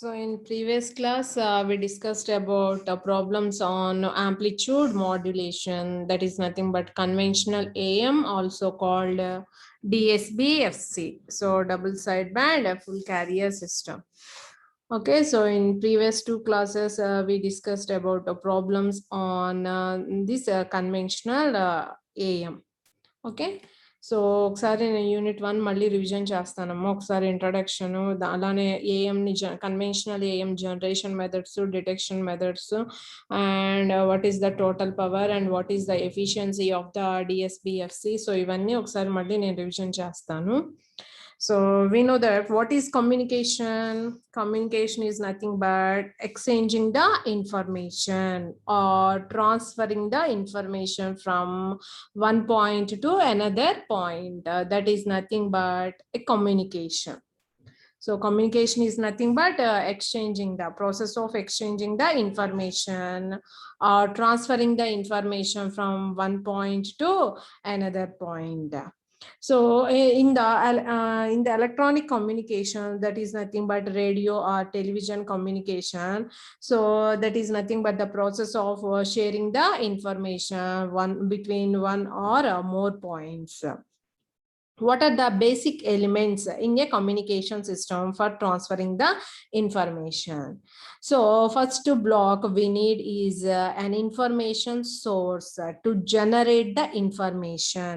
So in previous class, we discussed about problems on amplitude modulation. That is nothing but conventional AM, also called DSB-FC. So double sideband full carrier system. Okay, so in previous two classes, we discussed about the problems on this conventional AM. Okay. So, ఒకసారి నేను unit 1 మళ్ళీ revision చేస్తానమ్మా. ఒకసారి introduction, అలానే ఏఎంని conventional AM generation methods, detection methods and what is the total power and what is the efficiency of the DSBFC. So, ఇవన్నీ ఒకసారి మళ్ళీ నేను రివిజన్ చేస్తాను. So we know that what is communication? Communication is nothing but exchanging the information or transferring the information from one point to another point. That is nothing but a communication. So communication is nothing but exchanging the process of exchanging the information or transferring the information from one point to another point. So in the electronic communication, that is nothing but radio or television communication. So that is nothing but the process of sharing the information between one or more points. What are the basic elements in a communication system for transferring the information? So first block we need is an information source to generate the information.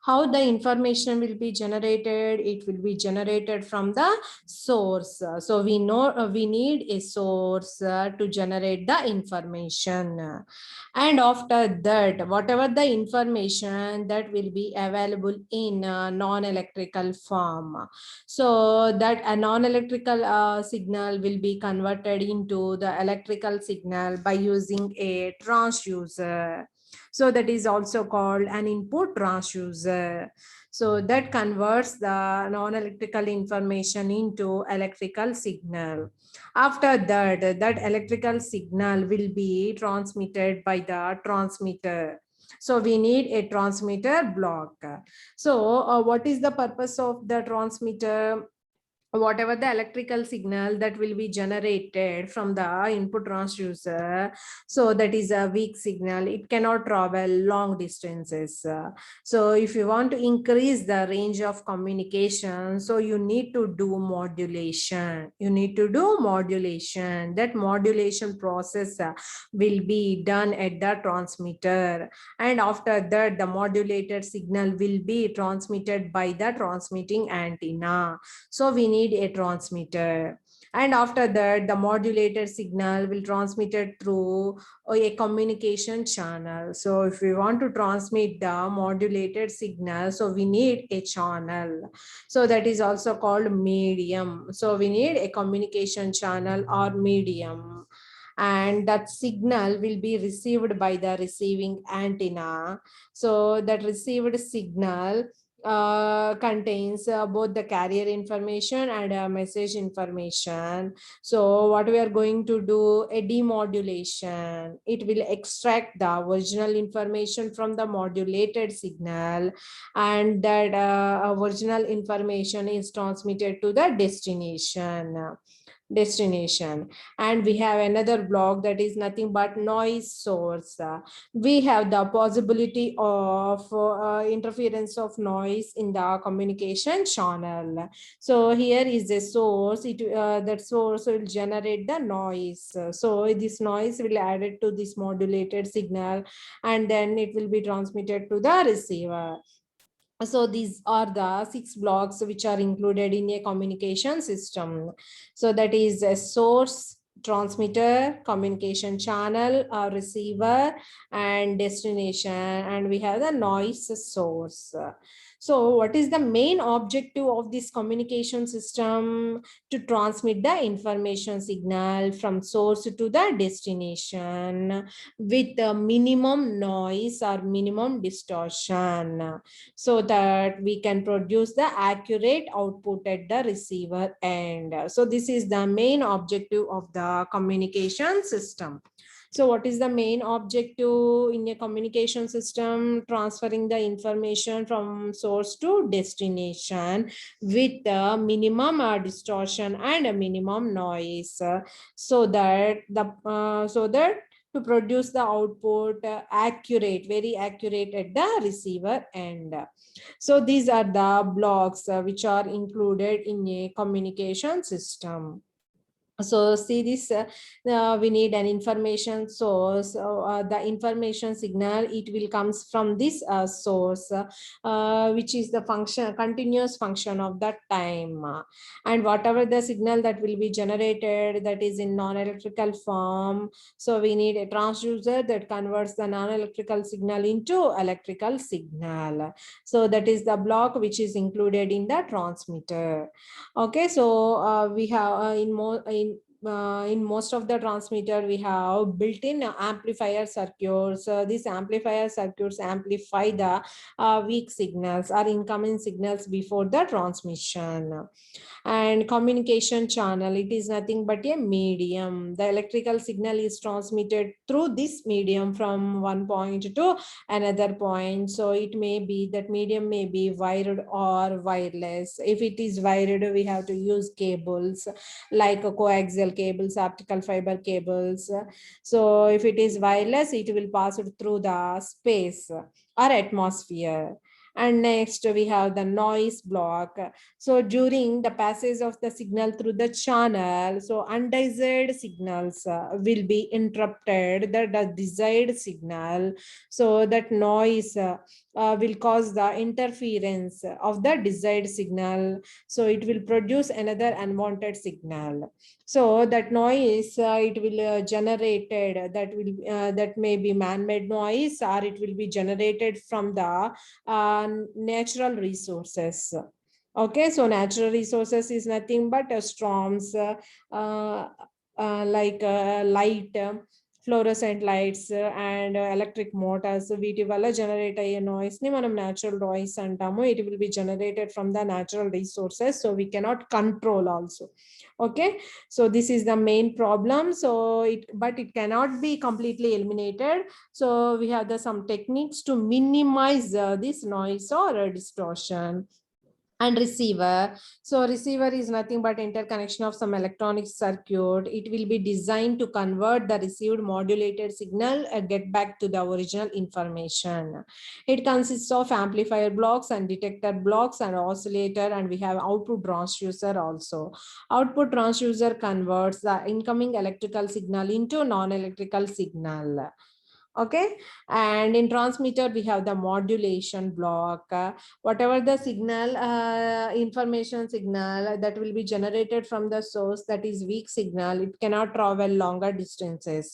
How the information will be generated? It will be generated from the source. So we know we need a source to generate the information. And after that, whatever the information that will be available in non-electrical form, so that a non-electrical signal will be converted into the electrical signal by using a transducer. So that is also called an input transducer. So that converts the non-electrical information into electrical signal. After that, that electrical signal will be transmitted by the transmitter. So we need a transmitter block. So what is the purpose of the transmitter? Whatever the electrical signal that will be generated from the input transducer, so that is a weak signal. It cannot travel long distances. So if you want to increase the range of communication, so you need to do modulation. That modulation process will be done at the transmitter, and after that the modulated signal will be transmitted by the transmitting antenna. So we need a transmitter, and after that the modulated signal will transmitted through a communication channel. So if we want to transmit the modulated signal, so we need a channel. So that is also called medium. So we need a communication channel or medium, and that signal will be received by the receiving antenna. So that received signal contains both the carrier information and message information. So what we are going to do, a demodulation. It will extract the original information from the modulated signal, and that original information is transmitted to the destination. And we have another block that is nothing but noise source. We have the possibility of interference of noise in the communication channel. So here is a source. That source will generate the noise. So this noise will add it to this modulated signal, and then it will be transmitted to the receiver. So these are the 6 blocks which are included in a communication system. So that is a source, transmitter, communication channel, or receiver, and destination, and we have the noise source. So what is the main objective of this communication system? To transmit the information signal from source to the destination with the minimum noise or minimum distortion, so that we can produce the accurate output at the receiver end. So this is the main objective of the communication system. So what is the main objective in a communication system? Transferring the information from source to destination with a minimum distortion and a minimum noise, so that to produce the output accurate, very accurate at the receiver end. So these are the blocks which are included in a communication system. So see this, we need an information source. The information signal, it will comes from this source, which is the function, continuous function of that time. And whatever the signal that will be generated, that is in non-electrical form. So we need a transducer that converts the non-electrical signal into electrical signal. So that is the block which is included in the transmitter. Okay, so we have in most of the transmitter we have built-in amplifier circuits. These amplifier circuits amplify the weak signals or incoming signals before the transmission. And communication channel, it is nothing but a medium. The electrical signal is transmitted through this medium from one point to another point. So it may be that medium may be wired or wireless. If it is wired, we have to use cables like coaxial cables, optical fiber cables. So if it is wireless, it will pass it through the space or atmosphere. And next we have the noise block. So during the passage of the signal through the channel, so undesired signals will be interrupted, the desired signal. So that noise will cause the interference of the desired signal. So it will produce another unwanted signal. So that noise, it will generated, that may be man-made noise, or it will be generated from the natural resources. Okay, so natural resources is nothing but storms, uh, like light, fluorescent lights, and electric motors. వీటి వల్ల generate అయ్యే noise ని మనం natural noise అంటాము. It will be generated from the natural resources, so we cannot control also. Okay, so this is the main problem. So but it cannot be completely eliminated. So we have some techniques to minimize this noise or distortion. And receiver, so receiver is nothing but interconnection of some electronic circuit. It will be designed to convert the received modulated signal and get back to the original information. It consists of amplifier blocks and detector blocks and oscillator, and we have output transducer also. Output transducer converts the incoming electrical signal into non-electrical signal. Okay, and in transmitter we have the modulation block. Whatever the signal, information signal that will be generated from the source, that is weak signal, it cannot travel longer distances.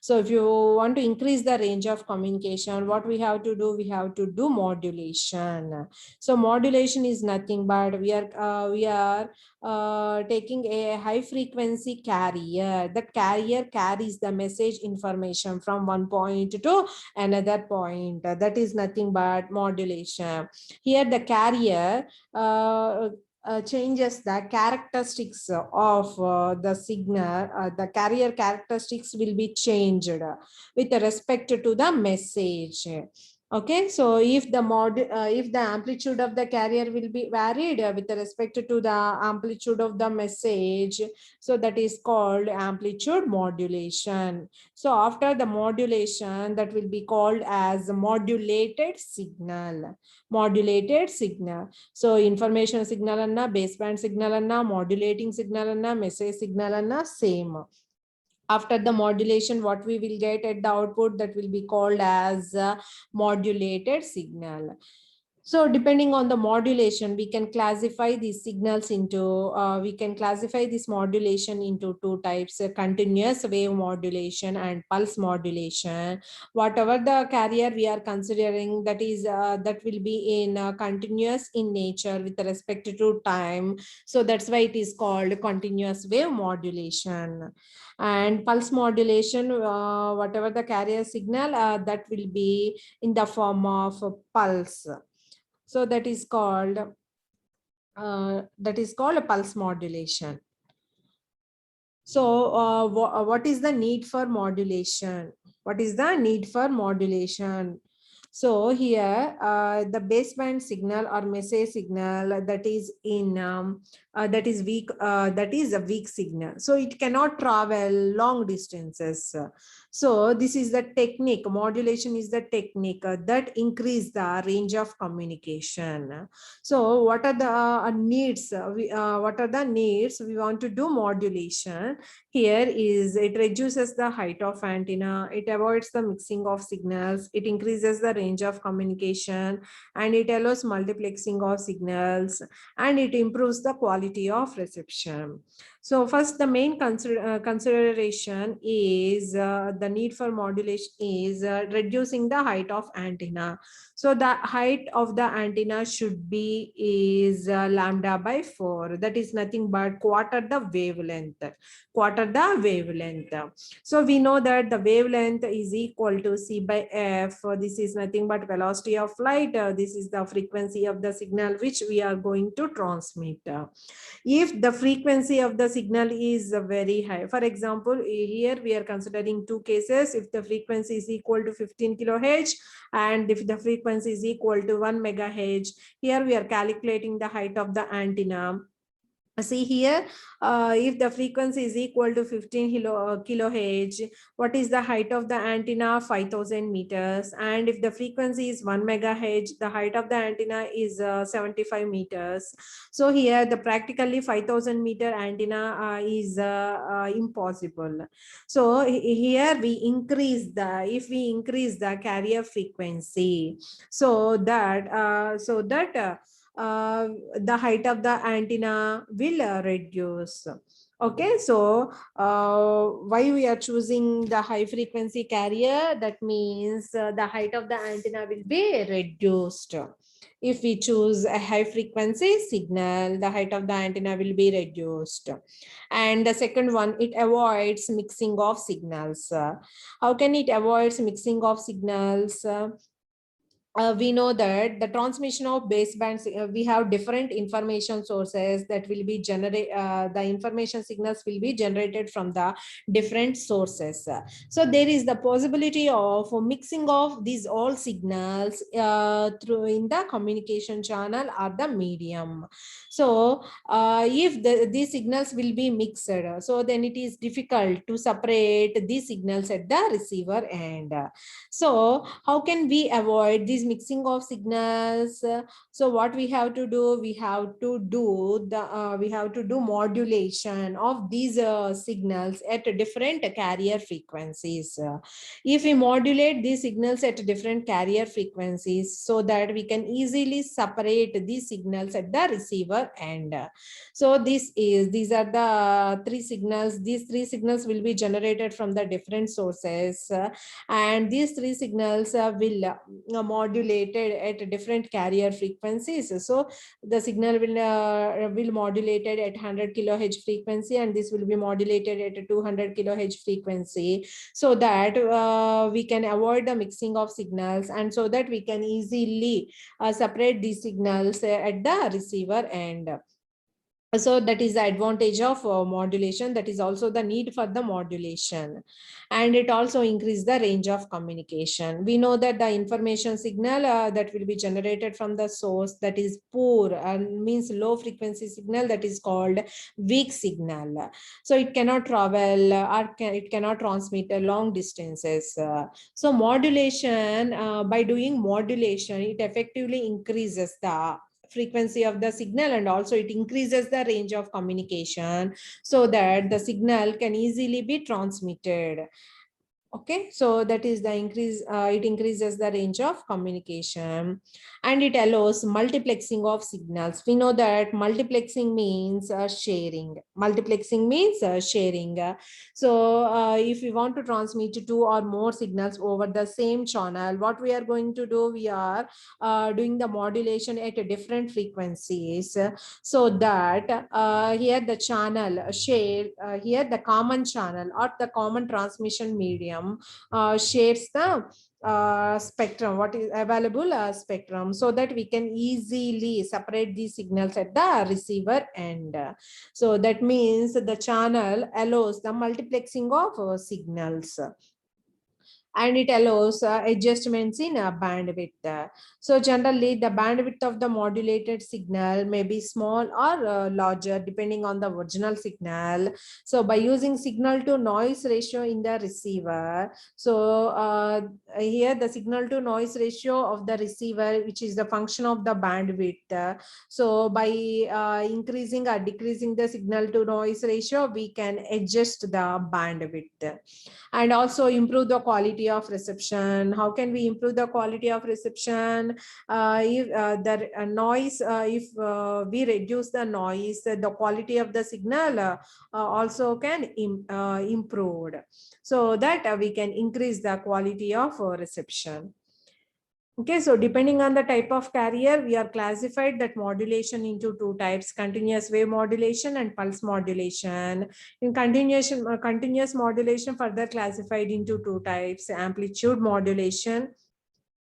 So if you want to increase the range of communication, what we have to do, we have to do modulation. So modulation is nothing but we are taking a high frequency carrier. The carrier carries the message information from one point to another point. That is nothing but modulation. Here the carrier changes the characteristics of the signal. The carrier characteristics will be changed with respect to the message. Okay, so if the amplitude of the carrier will be varied with respect to the amplitude of the message, so that is called amplitude modulation. So after the modulation, that will be called as modulated signal. Modulated signal. So information signal anna, baseband signal anna, modulating signal anna, message signal anna, same. After the modulation, what we will get at the output, that will be called as modulated signal. So depending on the modulation, we can classify these signals into, we can classify this modulation into two types, continuous wave modulation and pulse modulation. Whatever the carrier we are considering, that is, that will be in continuous in nature with respect to time. So that's why it is called continuous wave modulation. And pulse modulation, whatever the carrier signal, that will be in the form of a pulse. So that is called a pulse modulation. So what is the need for modulation? What is the need for modulation? So here the baseband signal or message signal that is in that is weak, that is a weak signal, so it cannot travel long distances. So this is the technique. Modulation is the technique that increase the range of communication. So what are the needs? What are the needs? We want to do modulation. Here is it reduces the height of antenna, it avoids the mixing of signals, it increases the range of communication, and it allows multiplexing of signals, and it improves the quality of reception. So first, the main consideration is the need for modulation is reducing the height of antenna. So the height of the antenna should be is lambda by 4. That is nothing but quarter the wavelength. Quarter the wavelength. So we know that the wavelength is equal to C by F. This is nothing but velocity of light. This is the frequency of the signal which we are going to transmit. If the frequency of the signal is very high, for example, here we are considering two cases. If the frequency is equal to 15 kilohertz and if the frequency is equal to 1 megahertz, here we are calculating the height of the antenna. See here, if the frequency is equal to 15 kilohertz, what is the height of the antenna? 5000 meters. And if the frequency is 1 megahertz, the height of the antenna is 75 meters. So here the practically 5000 meter antenna is impossible. So here we increase the, if we increase the carrier frequency, so that the height of the antenna will reduce. Okay, so why we are choosing the high frequency carrier? That means the height of the antenna will be reduced. If we choose a high frequency signal, the height of the antenna will be reduced. And the second one, it avoids mixing of signals. How can it avoid mixing of signals? We know that the transmission of baseband, we have different information sources that will be generate, the information signals will be generated from the different sources. So there is the possibility of mixing of these all signals through in the communication channel or the medium. So if these signals will be mixed, so then it is difficult to separate these signals at the receiver end. So how can we avoid this mixing of signals? So what we have to do, we have to do modulation of these signals at different carrier frequencies. If we modulate these signals at different carrier frequencies, so that we can easily separate these signals at the receiver end. So these are the three signals. These three signals will be generated from the different sources, and these three signals will modulated at different carrier frequencies. So the signal will modulated at 100 kilohertz frequency, and this will be modulated at 200 kilohertz frequency, so that we can avoid the mixing of signals, and so that we can easily separate these signals at the receiver end. So that is the advantage of modulation. That is also the need for the modulation, and it also increases the range of communication. We know that the information signal that will be generated from the source, that is poor and means low frequency signal, that is called weak signal. So it cannot travel it cannot transmit long distances. So modulation, by doing modulation, it effectively increases the frequency of the signal, and also it increases the range of communication, so that the signal can easily be transmitted. Okay, so that is the increase, it increases the range of communication, and it allows multiplexing of signals. We know that multiplexing means sharing. Multiplexing means sharing. So if we want to transmit two or more signals over the same channel, what we are going to do, we are doing the modulation at different frequencies, so that here the channel share, here the common channel or the common transmission medium system shares the spectrum, what is available spectrum, so that we can easily separate these signals at the receiver end. So that means the channel allows the multiplexing of signals, and it allows adjustments in bandwidth. So generally the bandwidth of the modulated signal may be small or larger depending on the original signal. So by using signal to noise ratio in the receiver, so here the signal to noise ratio of the receiver, which is the function of the bandwidth. So by increasing or decreasing the signal to noise ratio, we can adjust the bandwidth and also improve the quality of reception. How can we improve the quality of reception? If the noise, if we reduce the noise, the quality of the signal also can improve, so that we can increase the quality of reception. Okay, so depending on the type of carrier, we are classified that modulation into two types: continuous wave modulation and pulse modulation. In continuous modulation further classified into two types: amplitude modulation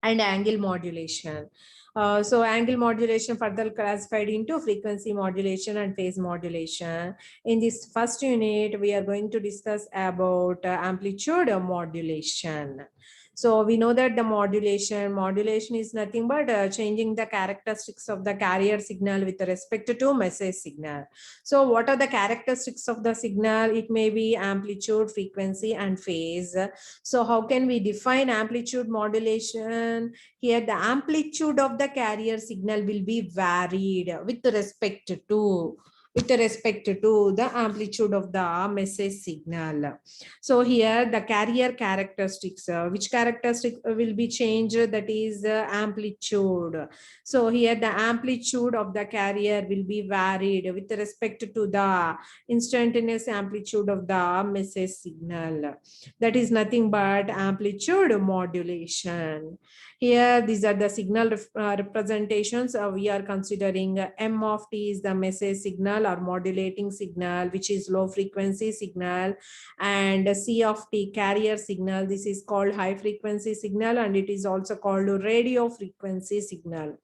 and angle modulation. So angle modulation further classified into frequency modulation and phase modulation. In this first unit, we are going to discuss about amplitude modulation. So we know that the modulation is nothing but changing the characteristics of the carrier signal with respect to message signal. So what are the characteristics of the signal? It may be amplitude, frequency, and phase. So how can we define amplitude modulation? Here the amplitude of the carrier signal will be varied with respect to the amplitude of the message signal. So here the carrier characteristics, which characteristic will be changed, that is amplitude. So here the amplitude of the carrier will be varied with respect to the instantaneous amplitude of the message signal. That is nothing but amplitude modulation. Here, these are the signal representations. We are considering M of t is the message signal or modulating signal, which is low frequency signal, and C of t carrier signal. This is called high frequency signal, and it is also called radio frequency signal,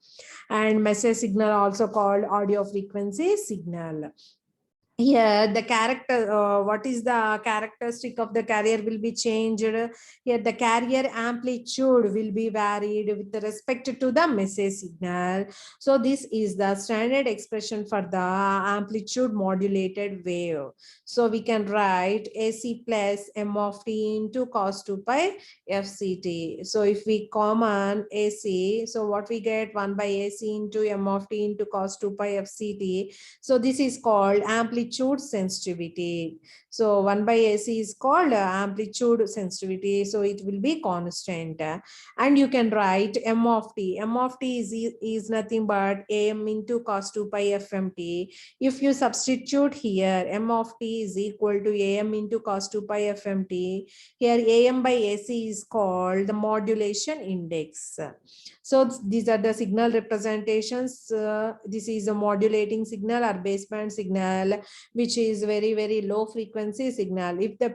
and message signal also called audio frequency signal. Here the what is the characteristic of the carrier will be changed. Here the carrier amplitude will be varied with respect to the message signal. So this is the standard expression for the amplitude modulated wave. So we can write AC plus M of t into cos 2 pi FCT. So if we common AC, so what we get, 1 by AC into M of t into cos 2 pi FCT. So this is called amplitude sensitivity. So 1 by AC is called amplitude sensitivity. So it will be constant. And you can write M of t. M of t is nothing but AM into cos 2 pi FMT. If you substitute here, M of t is equal to AM into cos 2 pi FMT. Here AM by AC is called the modulation index. So these are the signal representations. This is a modulating signal or baseband signal, which is very, very low frequency signal. If the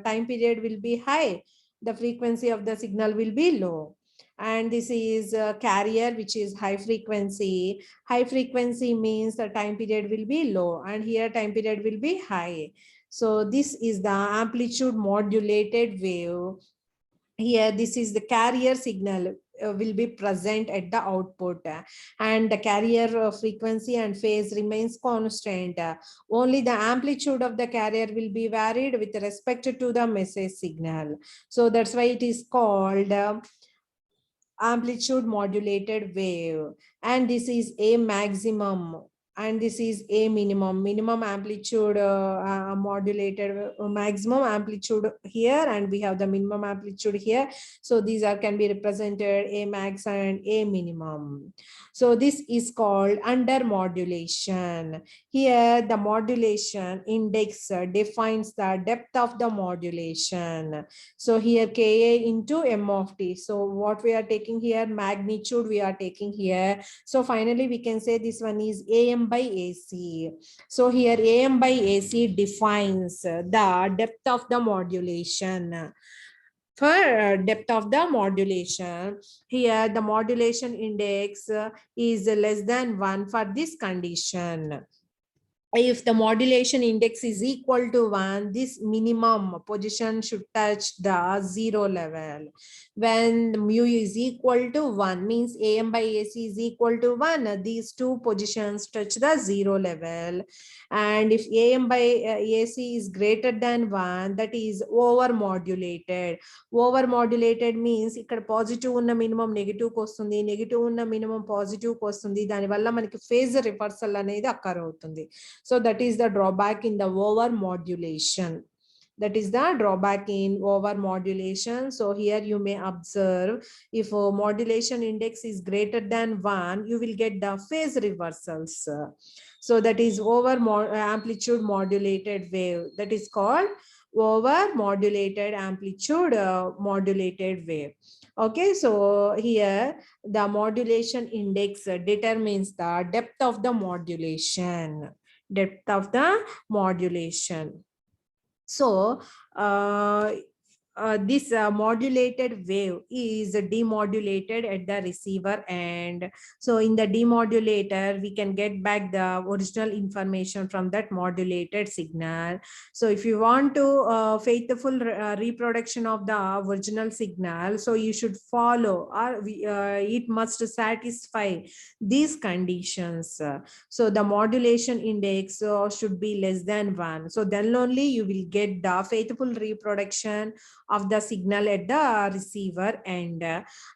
time period will be high, the frequency of the signal will be low. And this is a carrier, which is high frequency. High frequency means the time period will be low, and here time period will be high. So this is the amplitude modulated wave. Here, this is the carrier signal will be present at the output, and the carrier frequency and phase remains constant. Only the amplitude of the carrier will be varied with respect to the message signal. So that's why it is called amplitude modulated wave. And this is a maximum, and this is a minimum amplitude modulated maximum amplitude here, and we have the minimum amplitude here. So these are can be represented a max and a minimum. So this is called under modulation. Here the modulation index defines the depth of the modulation. So here Ka into M of t. So what we are taking here, magnitude we are taking here. So finally we can say this one is AM AM by AC. So here AM by AC defines the depth of the modulation. For depth of the modulation, here the modulation index is less than 1 for this condition. If the modulation index is equal to 1, this minimum position should touch the 0 level. When mu is equal to 1, means AM by AC is equal to 1, these two positions touch the 0 level. And if AM by AC is greater than 1, that is over modulated. Over modulated means ikkada positive unna minimum negative ku vastundi, negative unna minimum positive ku vastundi, dani valla manaki phase reversal anedi occur avutundi. So that is the drawback in the over modulation. That is the drawback in over modulation. So here you may observe, if a modulation index is greater than 1, you will get the phase reversals. So that is over amplitude modulated wave. That is called over modulated amplitude modulated wave. Okay, so here the modulation index determines the depth of the modulation. Depth of the modulation. So this modulated wave is demodulated at the receiver end. So in the demodulator, we can get back the original information from that modulated signal. So if you want to faithful reproduction of the original signal, so you should follow, or it must satisfy these conditions. So the modulation index should be less than 1. So then only you will get the faithful reproduction of the signal at the receiver end.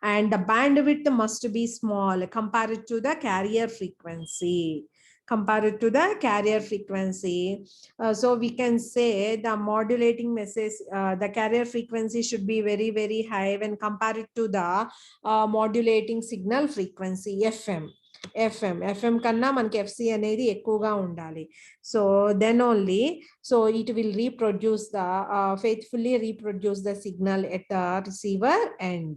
And the bandwidth must be small compared to the carrier frequency. Compared to the carrier frequency. So we can say the modulating message, the carrier frequency should be very, very high when compared to the modulating signal frequency, FM. FM కన్నా మనకి FC అనేది ఎక్కువగా ఉండాలి. So then only, so it will reproduce the faithfully reproduce the signal at the receiver end.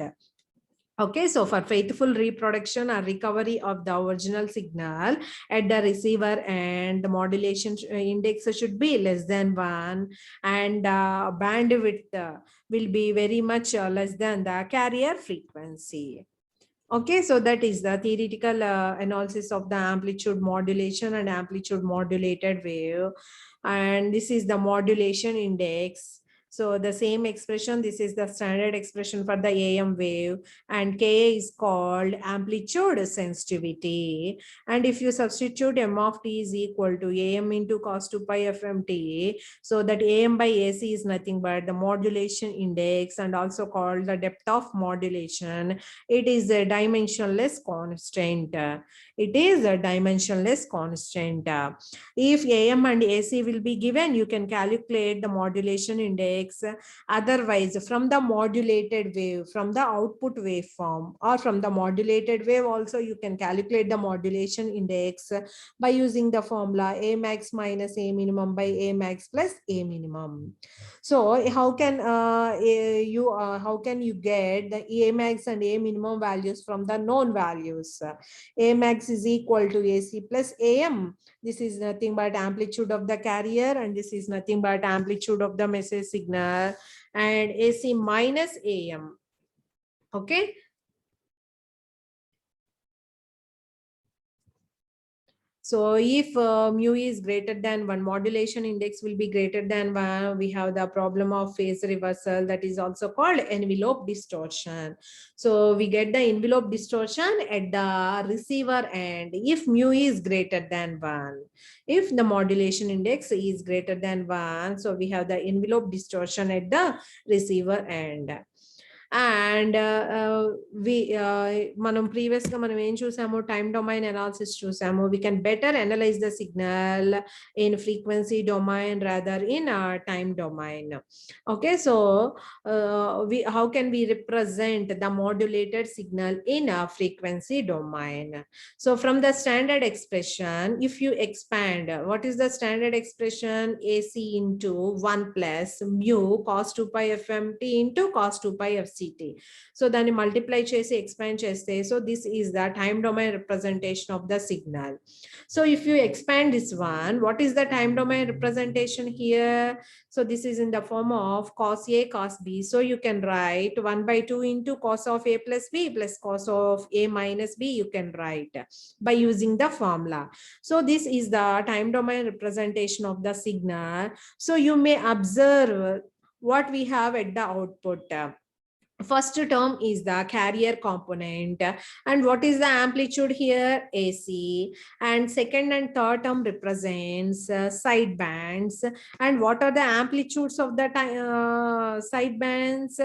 Okay, so for faithful reproduction or recovery of the original signal at the receiver end, the modulation index should be less than 1, and bandwidth will be very much less than the carrier frequency. Okay, so that is the theoretical analysis of the amplitude modulation and amplitude modulated wave. And this is the modulation index. So the same expression, this is the standard expression for the AM wave, and Ka is called amplitude sensitivity. And if you substitute M of t is equal to AM into cos 2 pi FMT, so that AM by AC is nothing but the modulation index, and also called the depth of modulation. It is a dimensionless constant. It is a dimensionless constant. If AM and AC will be given, you can calculate the modulation index. Otherwise, from the modulated wave, from the output waveform, or from the modulated wave also, you can calculate the modulation index by using the formula A max minus A minimum by A max plus A minimum. So how can you get the A max and A minimum values from the known values? A max is equal to AC plus AM. This is nothing but amplitude of the carrier, and this is nothing but amplitude of the message signal, and AC minus AM. Okay. So if mu is greater than 1, modulation index will be greater than 1, we have the problem of phase reversal, that is also called envelope distortion. So we get the envelope distortion at the receiver end if mu is greater than 1. If the modulation index is greater than 1, so we have the envelope distortion at the receiver end. And మనం previous గా మనం ఏం చూసాము, time domain analysis చూసాము. We can better analyze the signal in frequency domain rather in time domain. Okay, so how can we represent the modulated signal in a frequency domain? So from the standard expression, if you expand, what is the standard expression? AC into 1 plus mu cos 2 pi FMT into cos 2 pi FC CT. So దాన్ని multiply చేసి expand చేస్తే, so this is the time domain representation of the signal. So if you expand this one, what is the time domain representation here? So this is in the form of cos A cos B. So you can write 1 by 2 into cos of A plus B plus cos of A minus B, you can write by using the formula. So this is the time domain representation of the signal. So you may observe what we have at the output. First term is the carrier component, and what is the amplitude here? AC. And second and third term represents side bands. And what are the amplitudes of the side bands?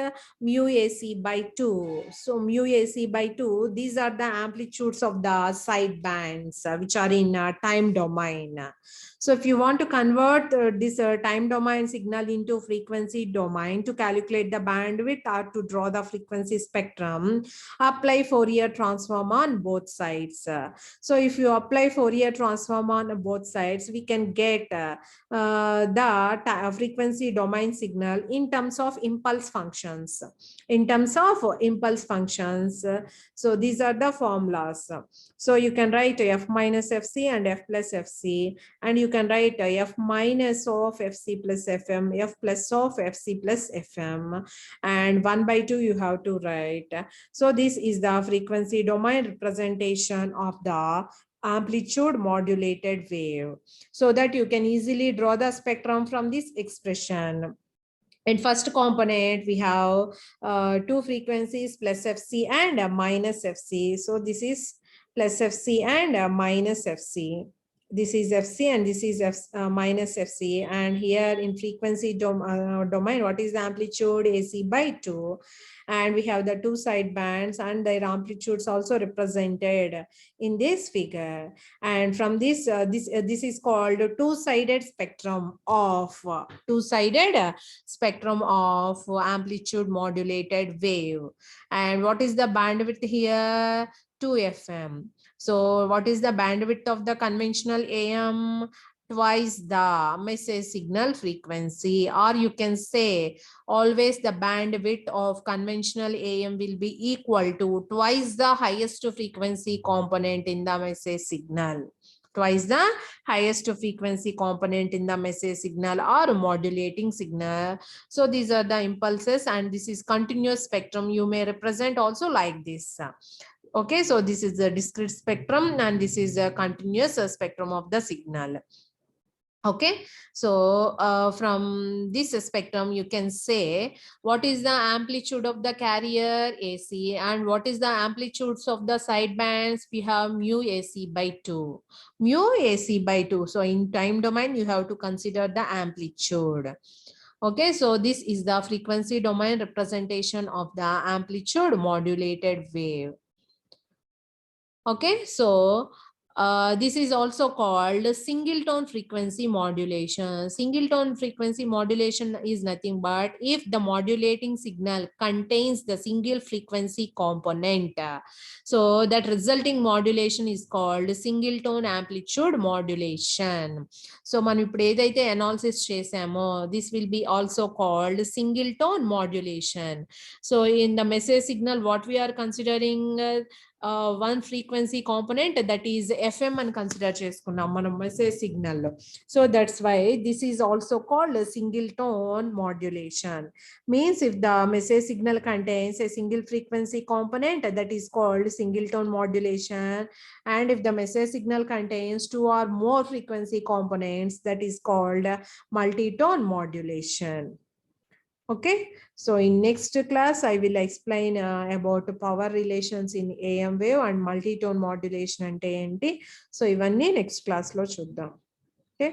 Mu AC by 2. So mu AC by 2, these are the amplitudes of the side bands which are in time domain. So if you want to convert this time domain signal into frequency domain to calculate the bandwidth or to draw the frequency spectrum, apply Fourier transform on both sides. So if you apply Fourier transform on both sides, we can get the frequency domain signal in terms of impulse functions. In terms of impulse functions, so these are the formulas. So you can write f minus fc and f plus fc, and you can write f minus of fc plus fm, f plus of fc plus fm, and 1 by 2 you have to write. So this is the frequency domain representation of the amplitude modulated wave, so that you can easily draw the spectrum from this expression. In first component, we have two frequencies, plus fc and minus fc. So this is plus fc and minus fc. This is fc and this is minus fc. And here in frequency domain, what is the amplitude? AC by 2. And we have the two side bands and their amplitudes also represented in this figure. And from this, this is called two-sided spectrum of spectrum of amplitude modulated wave. And what is the bandwidth here? 2 FM. So what is the bandwidth of the conventional AM? Twice the message signal frequency, or you can say always the bandwidth of conventional AM will be equal to twice the highest frequency component in the message signal. Twice the highest frequency component in the message signal or modulating signal. So these are the impulses, and this is continuous spectrum. You may represent also like this. Okay, so this is the discrete spectrum and this is a continuous spectrum of the signal. Okay, so from this spectrum, you can say what is the amplitude of the carrier AC and what is the amplitudes of the sidebands. We have mu AC by 2. Mu AC by 2. So in time domain, you have to consider the amplitude. Okay, so this is the frequency domain representation of the amplitude modulated wave. Okay, so this is also called single tone frequency modulation. Single tone frequency modulation is nothing but if the modulating signal contains the single frequency component. So that resulting modulation is called single tone amplitude modulation. So మనం ఇప్పుడు ఏదైతే analysis చేసామో this will be also called single tone modulation. So in the message signal, what we are considering one frequency component, that is FM and consider cheskunnam manam message signal lo. So that's why this is also called a single tone modulation. Means if the message signal contains a single frequency component, that is called single tone modulation. And if the message signal contains two or more frequency components, that is called multi-tone modulation. Okay, so in next class, I will explain about power relations in AM wave and multi-tone modulation ante enti. So ivanni next class lo chuddam. Okay.